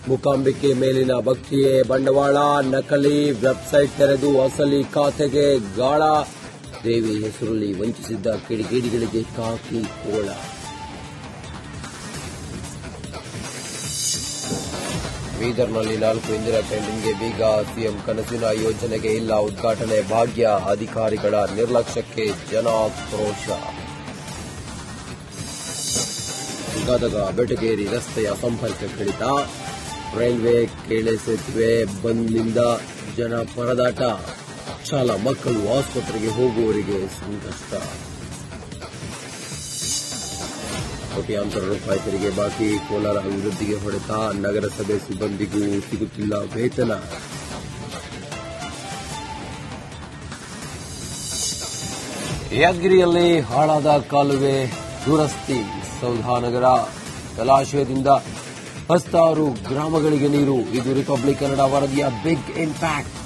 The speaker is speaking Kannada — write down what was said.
ಮೂಕಾಂಬಿಕೆ ಮೇಲಿನ ಭಕ್ತಿಯೇ ಬಂಡವಾಳ, ನಕಲಿ ವೆಬ್ಸೈಟ್ ತೆರೆದು ಅಸಲಿ ಖಾತೆಗೆ ಗಾಳ, ದೇವಿ ಹೆಸರಲ್ಲಿ ವಂಚಿಸಿದ್ದ ಕಿಡಿಗೇಡಿಗಳಿಗೆ ಕಾಕಿ ಕೋಳ. ಬೀದರ್ನಲ್ಲಿ 4 ಇಂದಿರಾ ಕ್ಯಾಂಟೀನ್ಗೆ ಬೀಗ, ಸಿಎಂ ಕನಸಿನ ಯೋಜನೆಗೆ ಇಲ್ಲ ಉದ್ಘಾಟನೆ ಭಾಗ್ಯ, ಅಧಿಕಾರಿಗಳ ನಿರ್ಲಕ್ಷ್ಯಕ್ಕೆ ಜನಾಕ್ರೋಶ. ಗದಗ ಬೆಟಗೇರಿ ರಸ್ತೆಯ ಸಂಪರ್ಕ ಕಡಿತ, ರೈಲ್ವೆ ಕೆಳ ಸೇತುವೆ ಬಂದ್ನಿಂದ ಜನ ಪರದಾಟ, ಶಾಲಾ ಮಕ್ಕಳು ಆಸ್ಪತ್ರೆಗೆ ಹೋಗುವವರಿಗೆ ಸಂಕಷ್ಟ. ಕೋಟ್ಯಾಂತರ ರೂಪಾಯಿ ತೆರಿಗೆ ಬಾಕಿ, ಕೋಲಾರ ಅಭಿವೃದ್ಧಿಗೆ ಹೊಡೆತ, ನಗರಸಭೆ ಸಿಬ್ಬಂದಿಗೂ ಸಿಗುತ್ತಿಲ್ಲ ವೇತನ. ಯಾದಗಿರಿಯಲ್ಲಿ ಹಾಳಾದ ಕಾಲುವೆ ದುರಸ್ತಿ, ಸೌಧಾನಗರ ಜಲಾಶಯದಿಂದ 16 ಗ್ರಾಮಗಳಿಗೆ ನೀರು. ಇದು ರಿಪಬ್ಲಿಕ್ ಕನ್ನಡ ವರದಿಯ ಬಿಗ್ ಇಂಪ್ಯಾಕ್ಟ್.